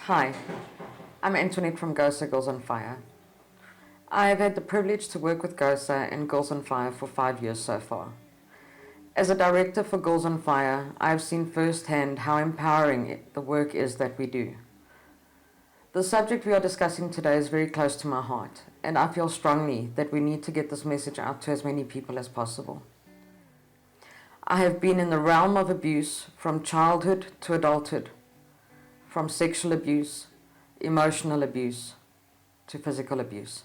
Hi, I'm Antoinette from GOSA Girls on Fire. I have had the privilege to work with GOSA and Girls on Fire for 5 years so far. As a director for Girls on Fire, I have seen firsthand how empowering the work is that we do. The subject we are discussing today is very close to my heart, and I feel strongly that we need to get this message out to as many people as possible. I have been in the realm of abuse from childhood to adulthood, from sexual abuse, emotional abuse, to physical abuse.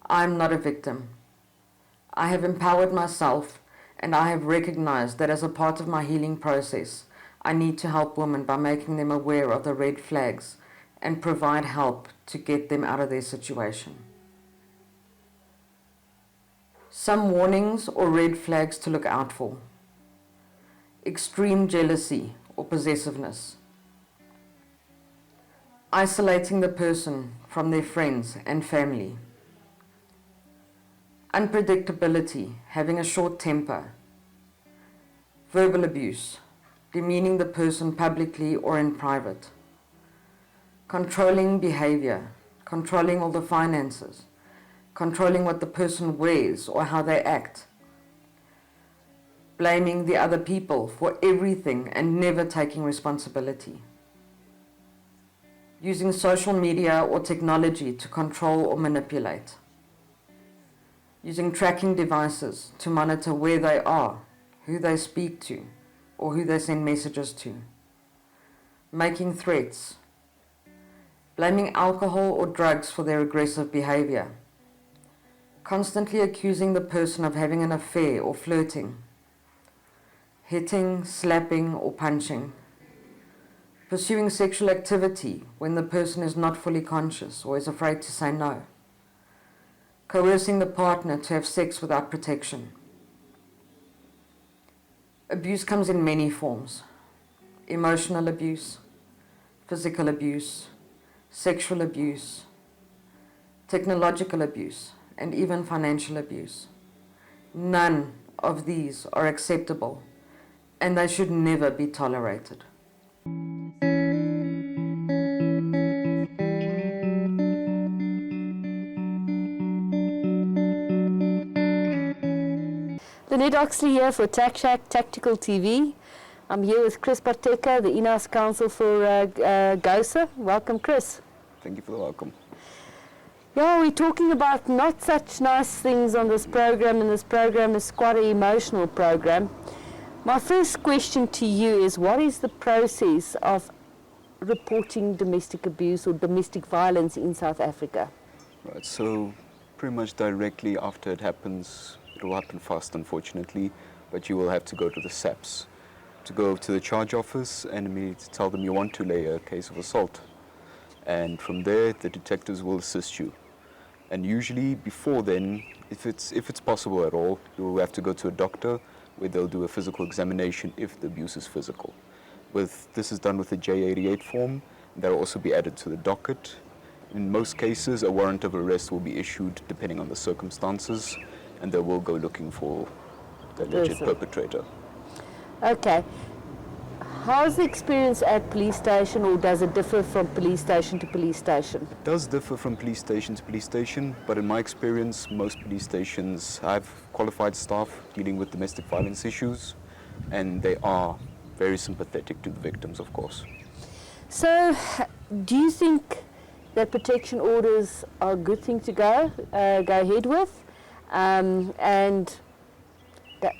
I'm not a victim. I have empowered myself, and I have recognized that as a part of my healing process, I need to help women by making them aware of the red flags and provide help to get them out of their situation. Some warnings or red flags to look out for: extreme jealousy or possessiveness, isolating the person from their friends and family, unpredictability, having a short temper, verbal abuse, demeaning the person publicly or in private, controlling behavior, controlling all the finances, controlling what the person wears or how they act, blaming the other people for everything and never taking responsibility, using social media or technology to control or manipulate, using tracking devices to monitor where they are, who they speak to, or who they send messages to, making threats, blaming alcohol or drugs for their aggressive behavior, constantly accusing the person of having an affair or flirting, hitting, slapping, or punching, pursuing sexual activity when the person is not fully conscious or is afraid to say no, coercing the partner to have sex without protection. Abuse comes in many forms: emotional abuse, physical abuse, sexual abuse, technological abuse, and even financial abuse. None of these are acceptable, and they should never be tolerated. Lynette Oxley here for Tax Shack Tactical TV. I'm here with Kris Parteka, the in-house counsel for GOSA. Welcome, Kris. Thank you for the welcome. Yeah, we're talking about not such nice things on this program, and this program is quite an emotional program. My first question to you is, what is the process of reporting domestic abuse or domestic violence in South Africa? Right, so pretty much directly after it happens, it will happen fast, unfortunately, but you will have to go to the SAPS, to go to the charge office and immediately tell them you want to lay a case of assault. And from there, the detectives will assist you. And usually before then, if it's possible at all, you will have to go to a doctor where they'll do a physical examination if the abuse is physical. This is done with a J88 form. That will also be added to the docket. In most cases, a warrant of arrest will be issued depending on the circumstances, and they will go looking for the alleged perpetrator. Okay. How's the experience at police station, or does it differ from police station to police station? It does differ from police station to police station, but in my experience, most police stations have qualified staff dealing with domestic violence issues, and they are very sympathetic to the victims, of course. So, do you think that protection orders are a good thing to go ahead with? And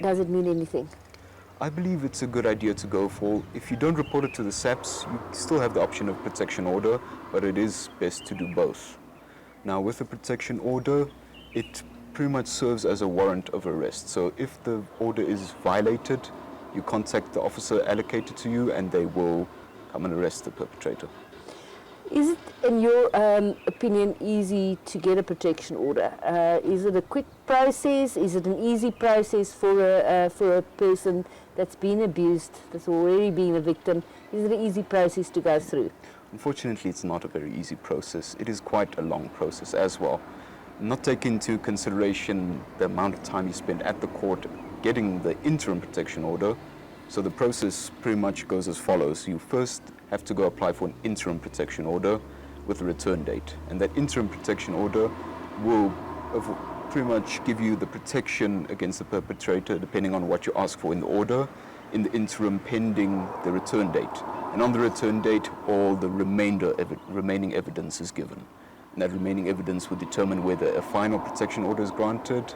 does it mean anything? I believe it's a good idea to go for. If you don't report it to the SAPS, you still have the option of protection order, but it is best to do both. Now, with a protection order, it pretty much serves as a warrant of arrest. So if the order is violated, you contact the officer allocated to you and they will come and arrest the perpetrator. Is it, in your opinion, easy to get a protection order? Is it a quick process? Is it an easy process for a person that's been abused, that's already been a victim? Is it an easy process to go through? Unfortunately, it's not a very easy process. It is quite a long process as well. Not taking into consideration the amount of time you spend at the court getting the interim protection order, So the process pretty much goes as follows. You first have to go apply for an interim protection order with a return date. And that interim protection order will pretty much give you the protection against the perpetrator depending on what you ask for in the order, in the interim pending the return date. And on the return date, all the remaining evidence is given. And that remaining evidence will determine whether a final protection order is granted,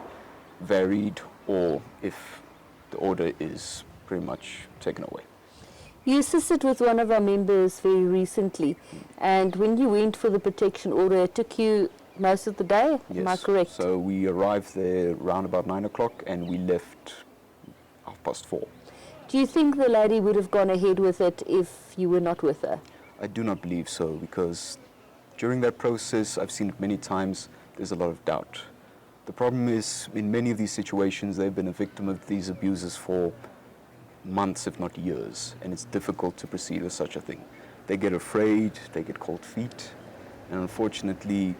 varied, or if the order is pretty much taken away. You assisted with one of our members very recently, and when you went for the protection order, it took you most of the day, Yes. am I correct? So we arrived there around about 9 o'clock and we left 4:30. Do you think the lady would have gone ahead with it if you were not with her? I do not believe so, because during that process, I've seen it many times, there's a lot of doubt. The problem is, in many of these situations, they've been a victim of these abuses for months, if not years, and it's difficult to proceed with such a thing. They get afraid, they get cold feet, and unfortunately,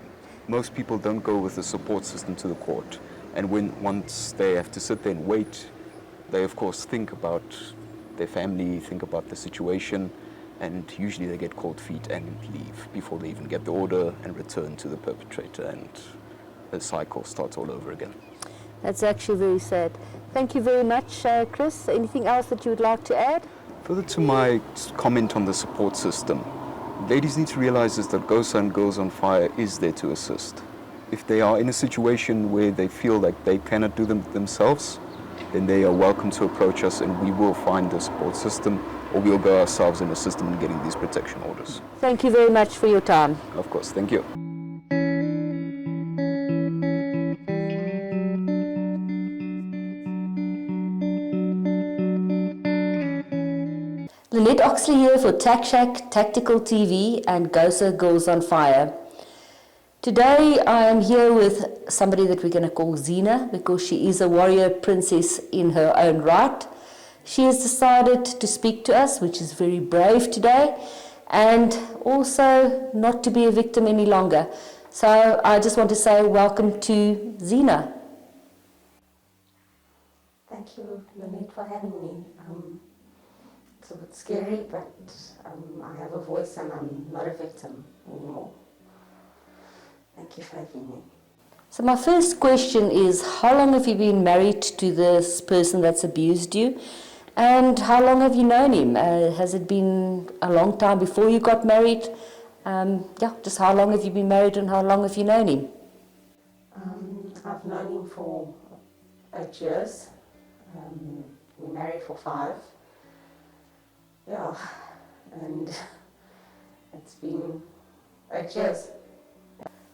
most people don't go with the support system to the court. And once they have to sit there and wait, they of course think about their family, think about the situation, and usually they get cold feet and leave before they even get the order and return to the perpetrator, and the cycle starts all over again. That's actually very sad. Thank you very much, Kris. Anything else that you would like to add? Further to my comment on the support system, ladies need to realize is that GOSA and Girls on Fire is there to assist. If they are in a situation where they feel like they cannot do them themselves, then they are welcome to approach us and we will find a support system, or we'll go ourselves and assist them in getting these protection orders. Thank you very much for your time. Of course, thank you. Lynette Oxley here for Tac Shack, Tactical TV and GOSA Girls on Fire. Today I am here with somebody that we're going to call Zina, because she is a warrior princess in her own right. She has decided to speak to us, which is very brave today, and also not to be a victim any longer. So I just want to say welcome to Zina. Thank you, Lynette, for having me. It's a bit scary, but I have a voice and I'm not a victim anymore. Thank you for having me. So my first question is, how long have you been married to this person that's abused you? And how long have you known him? Has it been a long time before you got married? Just how long have you been married and how long have you known him? I've known him for 8 years. We married for 5. Yeah, and it's been 8 years.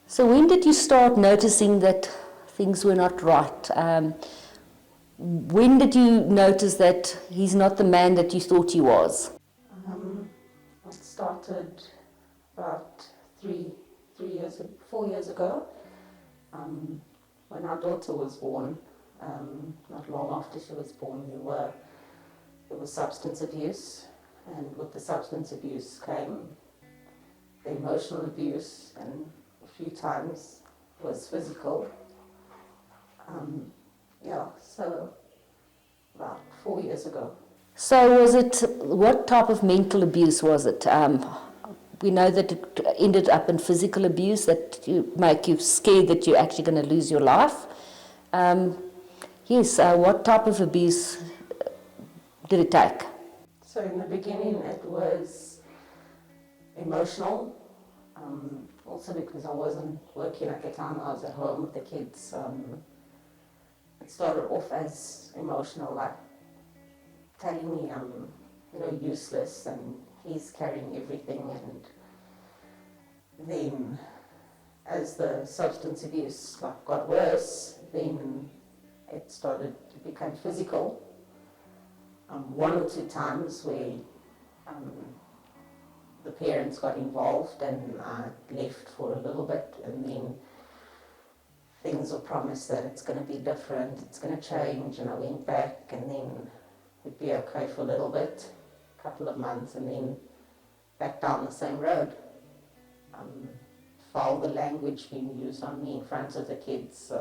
So when did you start noticing that things were not right? When did you notice that he's not the man that you thought he was? It started about 4 years ago, when our daughter was born. Not long after she was born, there was substance abuse, and with the substance abuse came the emotional abuse, and a few times was physical. So about 4 years ago. So what type of mental abuse was it? We know that it ended up in physical abuse, that make you scared that you're actually going to lose your life. What type of abuse did it take? So in the beginning it was emotional, also because I wasn't working at the time, I was at home with the kids. It started off as emotional, like telling me I'm useless and he's carrying everything, and then as the substance abuse got worse, then it started to become physical. 1 or 2 times where the parents got involved and I left for a little bit, and then things were promised that it's going to be different, it's going to change, and I went back, and then it'd be okay for a little bit, a couple of months, and then back down the same road. Vulgar language being used on me in front of the kids.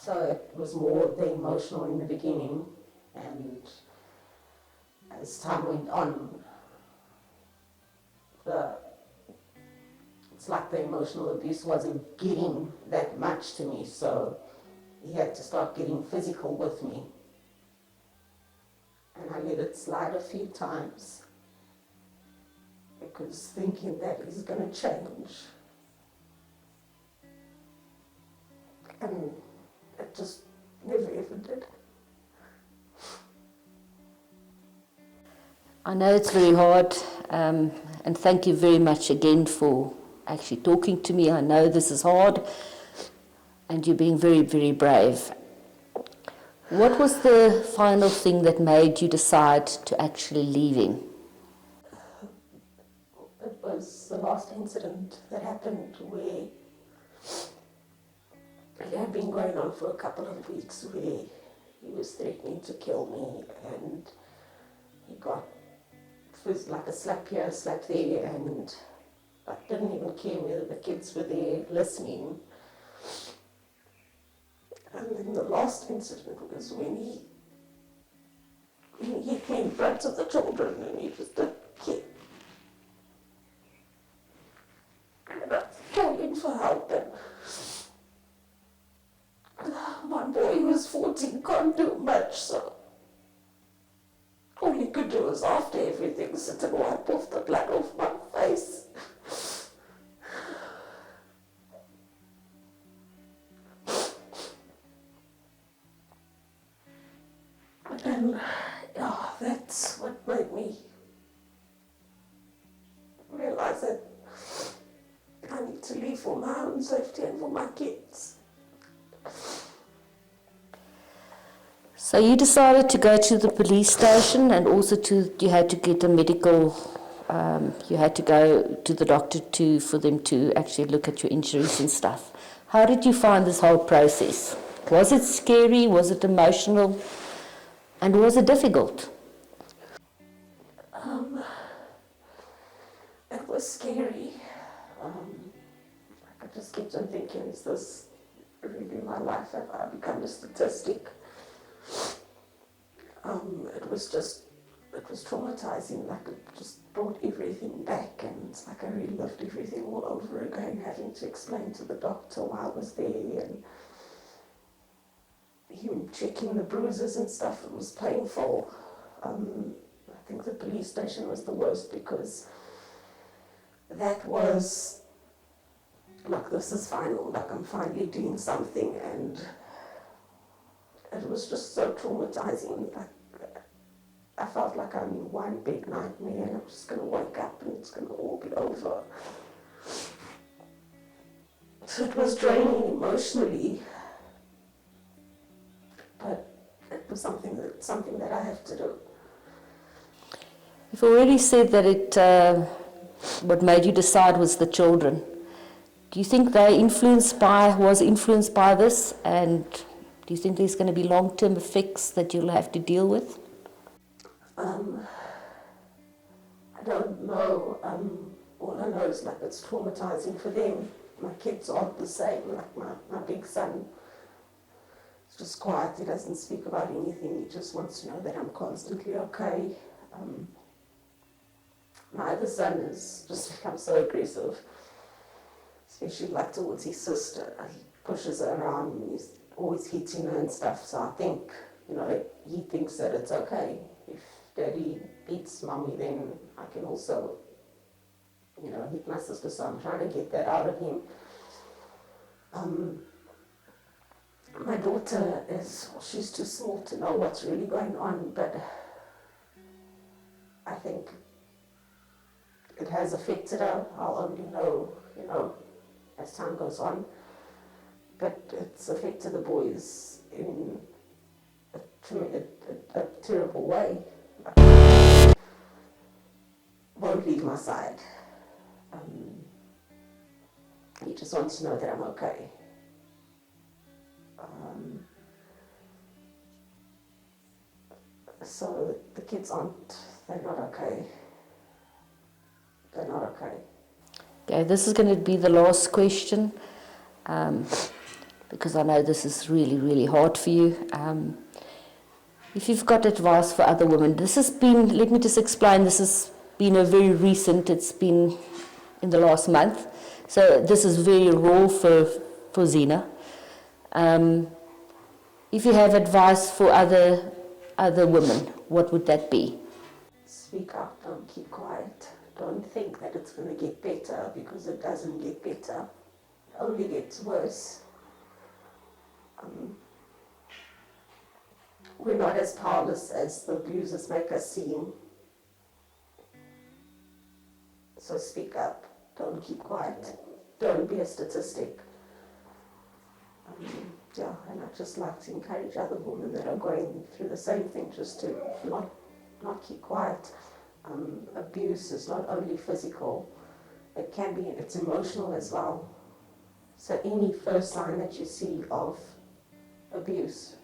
So it was more the emotional in the beginning, and as time went on, it's like the emotional abuse wasn't getting that much to me, so he had to start getting physical with me. And I let it slide a few times because thinking that he's going to change. And it just never ever did. I know it's very hard, and thank you very much again for actually talking to me. I know this is hard, and you're being very, very brave. What was the final thing that made you decide to actually leave him? It was the last incident that happened where it had been going on for a couple of weeks, where he was threatening to kill me, and he got, it was like a slap here, a slap there, and I didn't even care whether the kids were there listening. And then the last incident was when he hit me in front of the children, and he was a kid. And I called in for help, and my boy, who was 14, can't do much, so all he could do was, after everything, sit and wipe off the blood off my face. And that's what made me realize that I need to leave for my own safety and for my kids. So you decided to go to the police station, and also you had to get a medical, you had to go to the doctor for them to actually look at your injuries and stuff. How did you find this whole process? Was it scary? Was it emotional? And was it difficult? It was scary. I just kept on thinking, is this really my life? Have I become a statistic? It was traumatizing, like it just brought everything back, and it's like I relived everything all over again, having to explain to the doctor why I was there, and him checking the bruises and stuff. It was painful. I think the police station was the worst, because that was like, this is final, like I'm finally doing something, and it was just so traumatizing. Like, I felt like I'm in one big nightmare, and I'm just going to wake up and it's going to all be over. So it was draining emotionally, but it was something that I have to do. You've already said that what made you decide was the children. Do you think was influenced by this, and do you think there's going to be long-term effects that you'll have to deal with? I don't know. All I know is, like, it's traumatizing for them. My kids aren't the same. Like my big son is just quiet. He doesn't speak about anything. He just wants to know that I'm constantly okay. My other son has just become so aggressive, especially like towards his sister. He pushes her around and he's always hitting her and stuff. So I think, he thinks that it's okay. If daddy beats mommy, then I can also, hit my sister. So I'm trying to get that out of him. My daughter she's too small to know what's really going on, but I think it has affected her. I'll only know, as time goes on. But it's affected the boys in a terrible way. Won't leave my side. He just wants to know that I'm okay. So the kids they're not okay. They're not okay. Okay, this is going to be the last question. because I know this is really, really hard for you. If you've got advice for other women, this has been, let me just explain, this has been a very recent, it's been in the last month, so this is very raw for Zina. If you have advice for other women, what would that be? Speak up, don't keep quiet. Don't think that it's going to get better, because it doesn't get better. It only gets worse. We're not as powerless as the abusers make us seem. So speak up, don't keep quiet. Don't be a statistic. And I'd just like to encourage other women that are going through the same thing, just to not keep quiet. Abuse is not only physical, it can be, it's emotional as well. So any first sign that you see of abuse,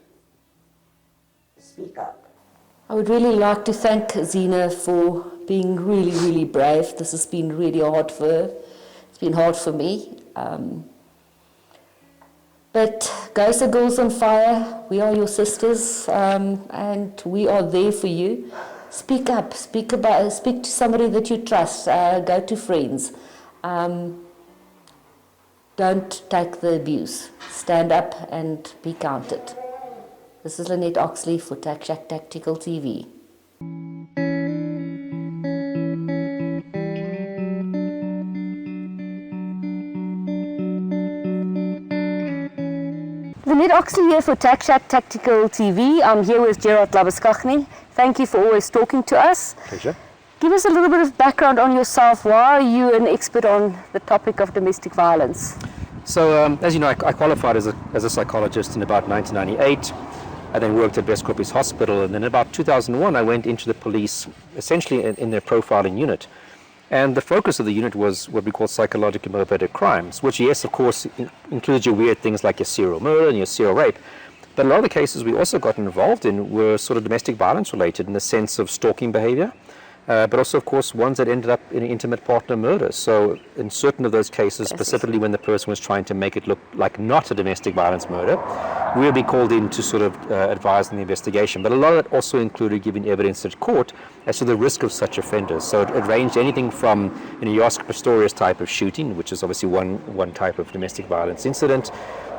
speak up. I would really like to thank Zina for being really, really brave. This has been really hard for her. It's been hard for me. But GOSA Girls on Fire, we are your sisters, and we are there for you. Speak up, speak to somebody that you trust, go to friends. Don't take the abuse. Stand up and be counted. This is Lynette Oxley for TAC Tactical TV. Antoinette Oxley here for TAC Tactical TV. I'm here with Gerard Labuschagne. Thank you for always talking to us. Pleasure. Give us a little bit of background on yourself. Why are you an expert on the topic of domestic violence? So, as you know, I qualified as a psychologist in about 1998. I then worked at West Hospital, and then in about 2001 I went into the police, essentially in their profiling unit. And the focus of the unit was what we call psychologically motivated crimes, which, yes, of course, includes your weird things like your serial murder and your serial rape. But a lot of the cases we also got involved in were sort of domestic violence related, in the sense of stalking behavior, but also, of course, ones that ended up in intimate partner murder. So in certain of those cases, specifically when the person was trying to make it look like not a domestic violence murder, we would be called in to sort of advise on the investigation. But a lot of it also included giving evidence at court as to the risk of such offenders. So it ranged anything from, Jasko Pastorius type of shooting, which is obviously one type of domestic violence incident,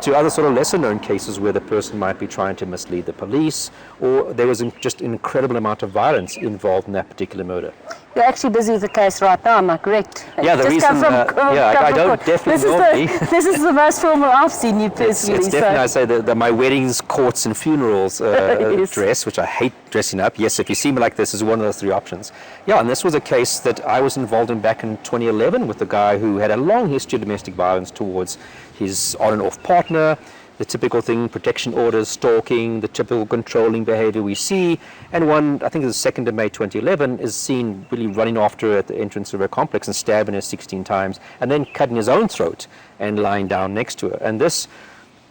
to other sort of lesser known cases where the person might be trying to mislead the police, or there was just an incredible amount of violence involved in that particular murder. You're actually busy with the case right now, am I correct? Yeah, the reason, I don't definitely normally. This is the most formal I've seen you personally. It's definitely, I say, the my weddings, courts and funerals Yes. dress, which I hate dressing up. Yes, if you see me like this, is one of those three options. Yeah, and this was a case that I was involved in back in 2011 with a guy who had a long history of domestic violence towards his on and off partner, the typical thing, protection orders, stalking, the typical controlling behavior we see. And one, I think it was 2nd of May 2011, is seen really running after her at the entrance of her complex and stabbing her 16 times, and then cutting his own throat and lying down next to her. And this,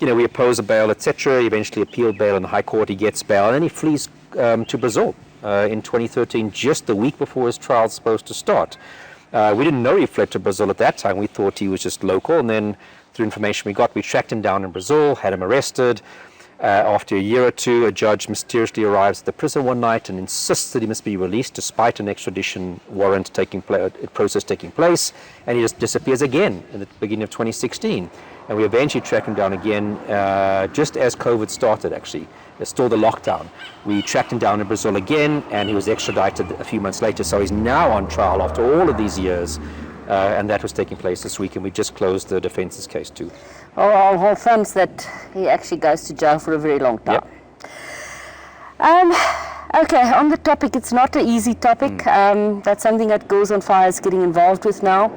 we oppose a bail, etc. He eventually appealed bail in the High Court, he gets bail, and then he flees to Brazil in 2013, just the week before his trial's supposed to start. We didn't know he fled to Brazil at that time. We thought he was just local, and then through information we got, we tracked him down in Brazil, had him arrested. After a year or two, a judge mysteriously arrives at the prison one night and insists that he must be released despite an extradition warrant process taking place, and he just disappears again in the beginning of 2016. And we eventually tracked him down again just as COVID started, actually. It's still the lockdown. We tracked him down in Brazil again, and he was extradited a few months later, so he's now on trial after all of these years. And that was taking place this week, and we just closed the defense's case too. Oh, I'll hold thumbs that he actually goes to jail for a very long time. Yep. Okay, on the topic, it's not an easy topic. That's something that Girls on Fire is getting involved with now.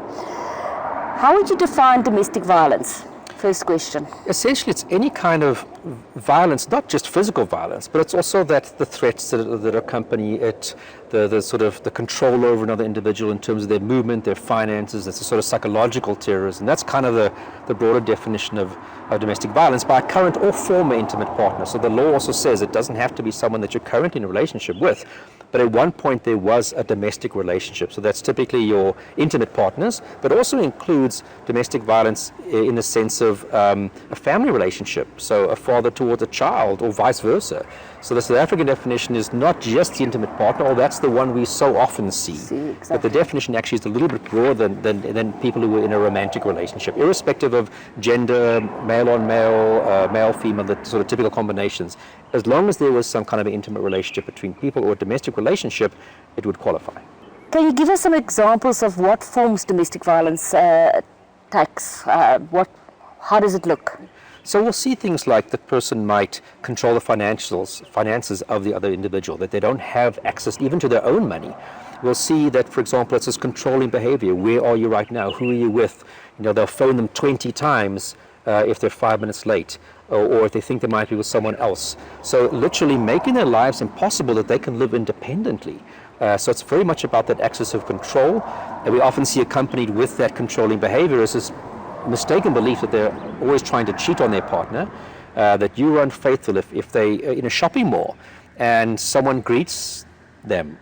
How would you define domestic violence? First question. Essentially, it's any kind of violence, not just physical violence, but it's also that the threats that accompany it, the sort of the control over another individual in terms of their movement, their finances. It's a sort of psychological terrorism. That's kind of the broader definition of domestic violence by a current or former intimate partner. So the law also says it doesn't have to be someone that you're currently in a relationship with, but at one point there was a domestic relationship. So that's typically your intimate partners, but also includes domestic violence in the sense of a family relationship, so a father towards a child or vice versa. So the South African definition is not just the intimate partner, or that's the one we so often see. Exactly. But the definition actually is a little bit broader than people who were in a romantic relationship, irrespective of gender, male on male, male female, the sort of typical combinations. As long as there was some kind of an intimate relationship between people or a domestic relationship, it would qualify. Can you give us some examples of what forms domestic violence takes? How does it look? So we'll see things like the person might control the finances of the other individual, that they don't have access even to their own money. We'll see that, for example, it's this controlling behavior. Where are you right now? Who are you with? They'll phone them 20 times if they're 5 minutes late, or if they think they might be with someone else. So literally making their lives impossible that they can live independently. So it's very much about that excessive control. And we often see accompanied with that controlling behavior is this mistaken belief that they're always trying to cheat on their partner, that you are unfaithful if they in a shopping mall and someone greets them.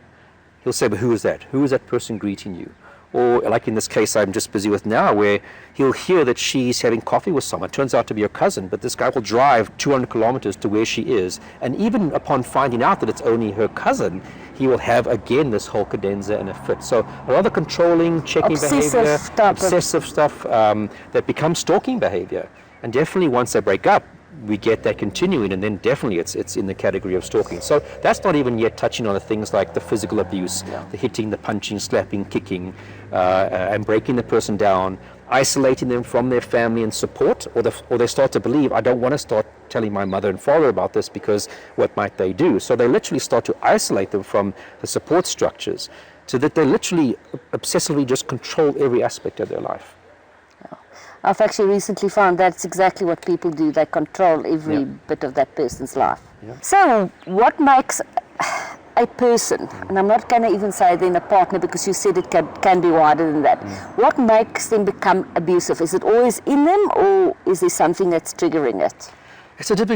He'll say, but who is that? Who is that person greeting you? Or like in this case I'm just busy with now, where he'll hear that she's having coffee with someone. It turns out to be her cousin, but this guy will drive 200 kilometers to where she is. And even upon finding out that it's only her cousin, he will have again this whole cadenza and a fit. So a lot of controlling, checking behavior, obsessive stuff that becomes stalking behavior. And definitely once they break up, we get that continuing, and then definitely it's in the category of stalking. So that's not even yet touching on the things like the physical abuse, the hitting, the punching, slapping, kicking, and breaking the person down, isolating them from their family and support, or they start to believe, I don't want to start telling my mother and father about this because what might they do? So they literally start to isolate them from the support structures, so that they literally obsessively just control every aspect of their life. I've actually recently found that's exactly what people do. They control every bit of that person's life. So what makes a person, and I'm not going to even say then a partner because you said it can be wider than that, what makes them become abusive? Is it always in them, or is there something that's triggering it?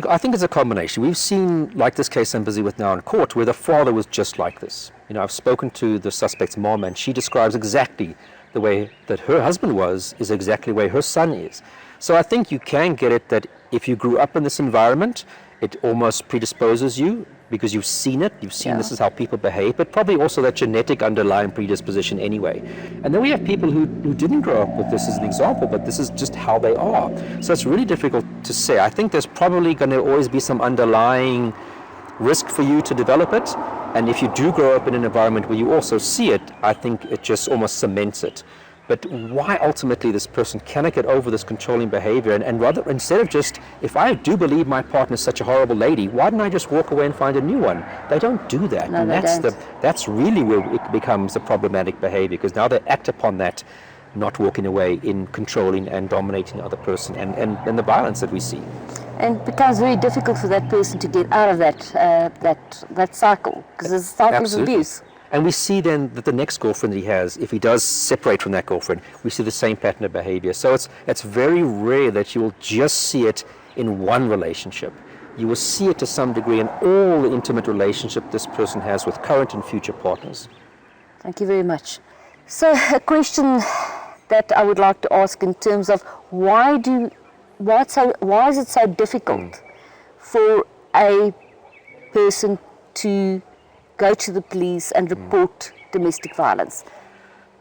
I think it's a combination. We've seen, like this case I'm busy with now in court, where the father was just like this. I've spoken to the suspect's mom, and she describes exactly the way that her husband is exactly the way her son is. So I think you can get it that if you grew up in this environment, it almost predisposes you because you've seen it, this is how people behave, but probably also that genetic underlying predisposition anyway. And then we have people who didn't grow up with this as an example, but this is just how they are. So it's really difficult to say. I think there's probably going to always be some underlying risk for you to develop it, and if you do grow up in an environment where you also see it, I think it just almost cements it. But why ultimately this person cannot get over this controlling behavior, and rather, instead of just, if I do believe my partner is such a horrible lady, why don't I just walk away and find a new one? They don't do that. No, and that's really where it becomes a problematic behavior, because now they act upon that, not walking away in controlling and dominating the other person, and the violence that we see. And it becomes very difficult for that person to get out of that cycle, because it's a cycle of abuse. And we see then that the next girlfriend that he has, if he does separate from that girlfriend, we see the same pattern of behavior. So it's very rare that you will just see it in one relationship. You will see it to some degree in all the intimate relationship this person has with current and future partners. Thank you very much. So a question that I would like to ask in terms of why is it so difficult for a person to go to the police and report domestic violence?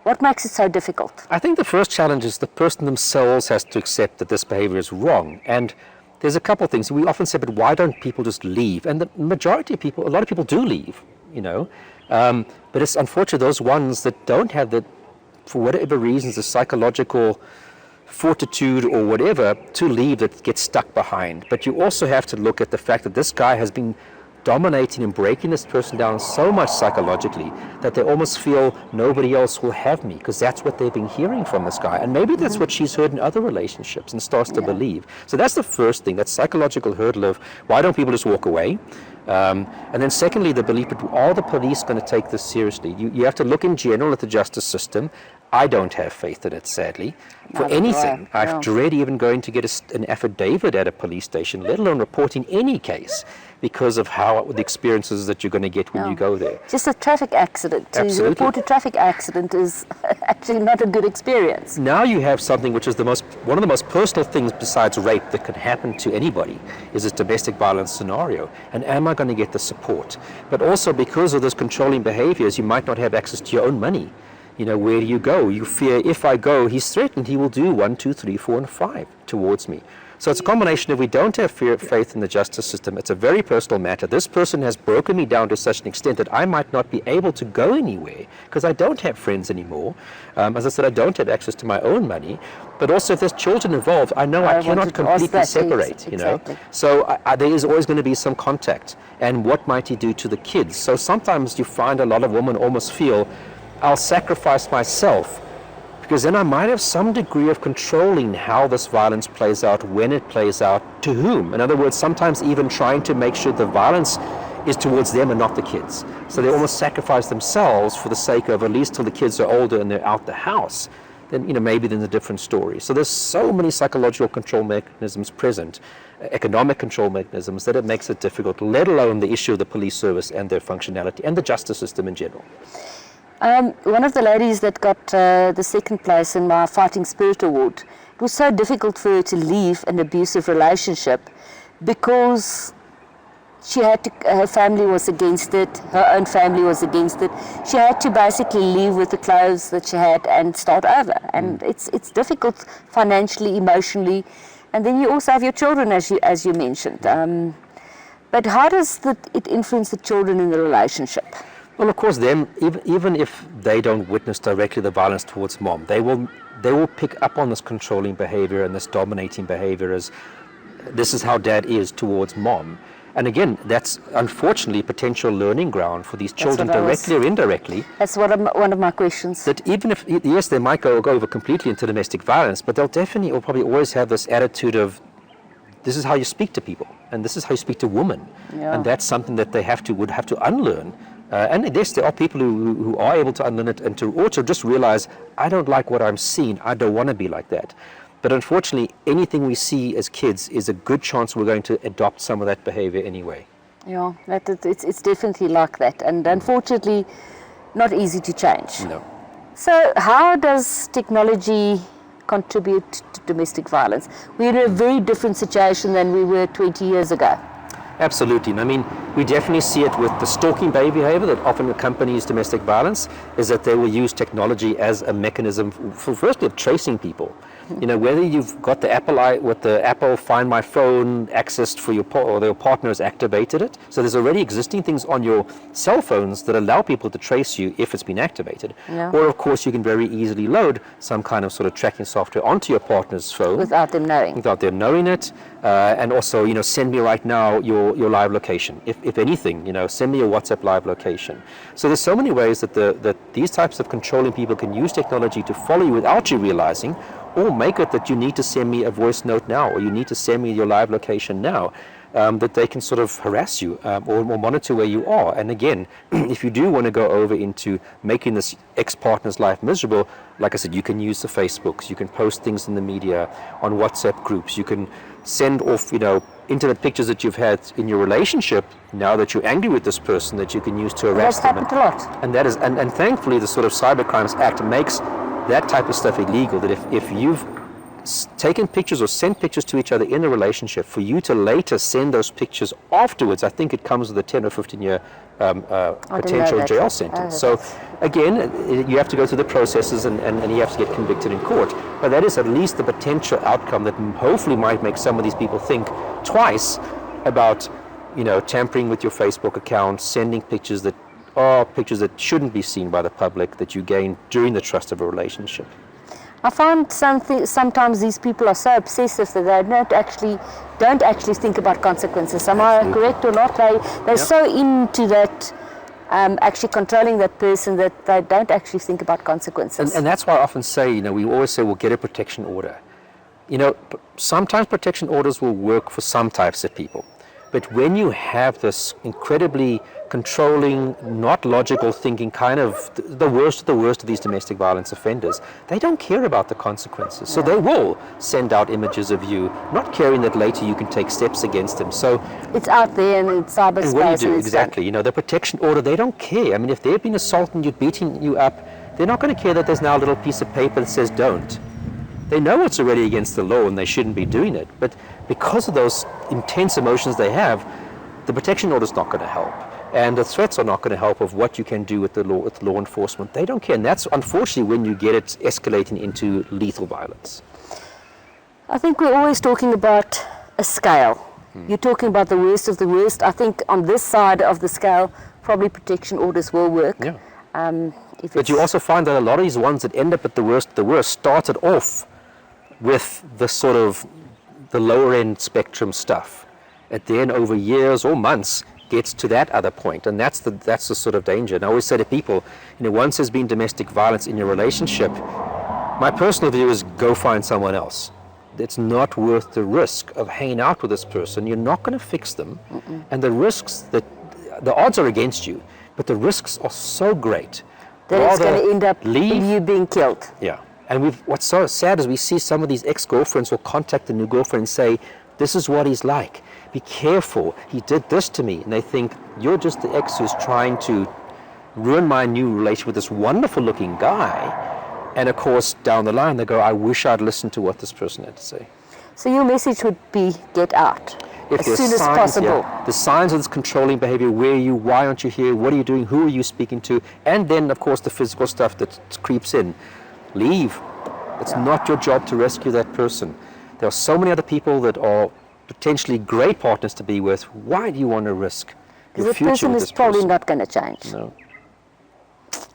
What makes it so difficult? I think the first challenge is the person themselves has to accept that this behavior is wrong. And there's a couple of things. We often say, but why don't people just leave? And the majority of people, a lot of people do leave, but it's unfortunate those ones that don't have the, for whatever reasons, the psychological fortitude or whatever to leave, that get stuck behind. But you also have to look at the fact that this guy has been dominating and breaking this person down so much psychologically that they almost feel nobody else will have me, because that's what they've been hearing from this guy. And maybe that's what she's heard in other relationships and starts to believe. So that's the first thing, that psychological hurdle of why don't people just walk away? And then secondly, the belief that are the police going to take this seriously? You have to look in general at the justice system. I don't have faith in it, sadly, for anything. I dread even going to get an affidavit at a police station, let alone reporting any case, because of how the experiences that you're going to get when you go there. Just a traffic accident. To report a traffic accident is actually not a good experience. Now you have something which is one of the most personal things besides rape that can happen to anybody, is this domestic violence scenario. And am I going to get the support? But also, because of those controlling behaviors, you might not have access to your own money. You know, where do you go? You fear, if I go, he's threatened, he will do 1, 2, 3, 4, and 5 towards me. So it's a combination of, we don't have faith in the justice system. It's a very personal matter. This person has broken me down to such an extent that I might not be able to go anywhere because I don't have friends anymore. As I said, I don't have access to my own money. But also, if there's children involved, I know I cannot completely separate, you know. So there is always going to be some contact. And what might he do to the kids? So sometimes you find a lot of women almost feel, I'll sacrifice myself, because then I might have some degree of controlling how this violence plays out, when it plays out, to whom. In other words, sometimes even trying to make sure the violence is towards them and not the kids. So they almost sacrifice themselves for the sake of, at least till the kids are older and they're out the house, then, you know, maybe then a different story. So there's so many psychological control mechanisms present, economic control mechanisms, that it makes it difficult, let alone the issue of the police service and their functionality and the justice system in general. One of the ladies that got the second place in my Fighting Spirit Award, it was so difficult for her to leave an abusive relationship because she had to, her family was against it, her own family was against it. She had to basically leave with the clothes that she had and start over. And it's difficult financially, emotionally. And then you also have your children, as you mentioned. But how does it influence the children in the relationship? Well, of course, even if they don't witness directly the violence towards mom, they will pick up on this controlling behavior and this dominating behavior as this is how dad is towards mom. And again, that's unfortunately potential learning ground for these children, directly or indirectly. That's one of my questions. That even if, yes, they might go over completely into domestic violence, but they'll definitely or probably always have this attitude of, this is how you speak to people, and this is how you speak to women. And that's something that they would have to unlearn. And yes, there are people who are able to unlearn it and to also just realize, I don't like what I'm seeing, I don't want to be like that. But unfortunately, anything we see as kids is a good chance we're going to adopt some of that behavior anyway. Yeah, it's definitely like that, and unfortunately, not easy to change. No. So how does technology contribute to domestic violence? We're in a very different situation than we were 20 years ago. Absolutely. And I mean, we definitely see it with the stalking behavior that often accompanies domestic violence, is that they will use technology as a mechanism for firstly of tracing people. You know, whether you've got the Apple Find My Phone accessed for your partner has activated it. So there's already existing things on your cell phones that allow people to trace you if it's been activated. Yeah. Or of course you can very easily load some kind of sort of tracking software onto your partner's phone. Without them knowing. Without them knowing it. And also, you know, send me right now your live location. If anything, you know, send me your WhatsApp live location. So there's so many ways that these types of controlling people can use technology to follow you without you realizing, or make it that you need to send me a voice note now, or you need to send me your live location now, that they can sort of harass you or monitor where you are. And again, if you do want to go over into making this ex-partner's life miserable, like I said, you can use the Facebooks, you can post things in the media, on WhatsApp groups, you can send off, you know, intimate pictures that you've had in your relationship now that you're angry with this person that you can use to harass them. That's happened a lot. And that is, and thankfully the sort of Cybercrimes Act makes that type of stuff illegal, that if you've taken pictures or sent pictures to each other in a relationship, for you to later send those pictures afterwards, I think it comes with a 10 or 15 year potential jail sentence. So again, you have to go through the processes and you have to get convicted in court. But that is at least the potential outcome that hopefully might make some of these people think twice about, you know, tampering with your Facebook account, sending pictures that are pictures that shouldn't be seen by the public, that you gain during the trust of a relationship. I find sometimes these people are so obsessive that they don't actually think about consequences. Am I correct or not? They're so into that, actually controlling that person, that they don't actually think about consequences. And that's why I often say, we always say we'll get a protection order. Sometimes protection orders will work for some types of people. But when you have this incredibly controlling, not logical thinking, kind of the worst of these domestic violence offenders, they don't care about the consequences. So they will send out images of you, not caring that later you can take steps against them. So it's out there and it's cyberspace. And what do you do? Exactly. The protection order, they don't care. I mean, if they've been assaulting you, beating you up, they're not going to care that there's now a little piece of paper that says don't. They know it's already against the law and they shouldn't be doing it. But because of those intense emotions they have, the protection order is not going to help. And the threats are not going to help of what you can do with law enforcement. They don't care. And that's unfortunately when you get it escalating into lethal violence. I think we're always talking about a scale. You're talking about the worst of the worst. I think on this side of the scale, probably protection orders will work. Yeah. But you also find that a lot of these ones that end up at the worst started off with the sort of the lower end spectrum stuff. And then over years or months gets to that other point, and that's the sort of danger. And I always say to people, once there's been domestic violence in your relationship, my personal view is go find someone else. It's not worth the risk of hanging out with this person. You're not going to fix them. And the risks, the odds are against you, but the risks are so great that it's going to end up in you being killed. Yeah. And what's so sad is we see some of these ex-girlfriends will contact the new girlfriend and say, this is what he's like. Be careful. He did this to me. And they think, you're just the ex who's trying to ruin my new relationship with this wonderful looking guy. And of course, down the line, they go, I wish I'd listened to what this person had to say. So your message would be get out as soon as possible. Yeah, the signs of this controlling behavior, where are you, why aren't you here, what are you doing, who are you speaking to? And then, of course, the physical stuff that creeps in. Leave. It's not your job to rescue that person. There are so many other people that are potentially great partners to be with. Why do you want to risk your future with this person? The person is probably not going to change. No.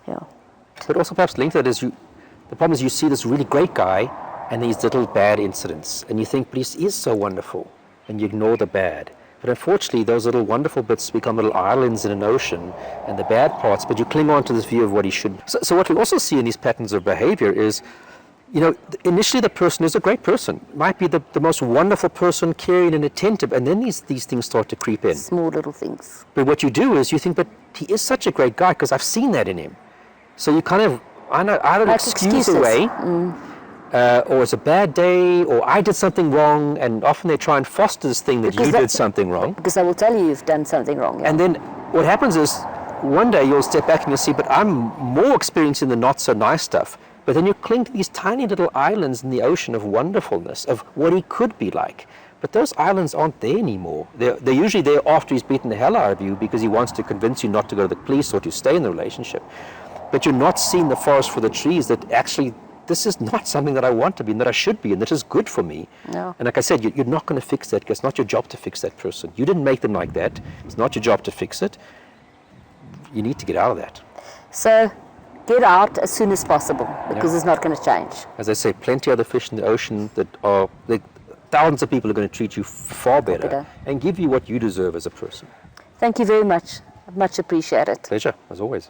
Yeah. But also perhaps linked to that is the problem is you see this really great guy and these little bad incidents, and you think, but he is so wonderful, and you ignore the bad. But unfortunately, those little wonderful bits become little islands in an ocean, and the bad parts, but you cling on to this view of what he should. So what we also see in these patterns of behavior is, initially the person is a great person, might be the most wonderful person, caring and attentive, and then these things start to creep in. Small little things. But what you do is you think, but he is such a great guy because I've seen that in him. So you kind of either excuse away, or it's a bad day, or I did something wrong, and often they try and foster this thing that you did something wrong. Because I will tell you you've done something wrong. Yeah. And then what happens is, one day you'll step back and you'll see, but I'm more experienced in the not so nice stuff. But then you cling to these tiny little islands in the ocean of wonderfulness, of what he could be like. But those islands aren't there anymore. They're usually there after he's beaten the hell out of you because he wants to convince you not to go to the police or to stay in the relationship. But you're not seeing the forest for the trees, that actually this is not something that I want to be and that I should be and that is good for me. No. And like I said, you're not going to fix that because it's not your job to fix that person. You didn't make them like that. It's not your job to fix it. You need to get out of that. So get out as soon as possible because it's not going to change. As I say, plenty of other fish in the ocean that are, thousands of people are going to treat you far better and give you what you deserve as a person. Thank you very much. Much appreciated. Pleasure, as always.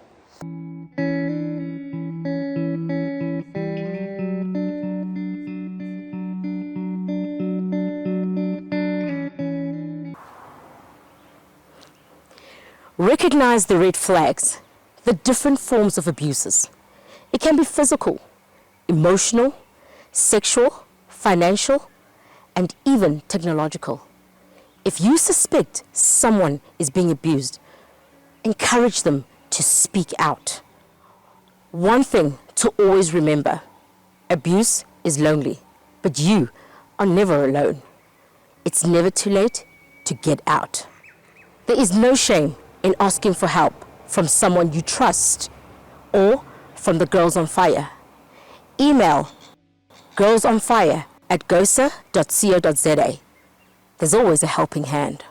Recognize the red flags, the different forms of abuses. It can be physical, emotional, sexual, financial, and even technological. If you suspect someone is being abused, encourage them to speak out. One thing to always remember, abuse is lonely, but you are never alone. It's never too late to get out. There is no shame in asking for help from someone you trust or from the Girls on Fire. Email girlsonfire@gosa.co.za. There's always a helping hand.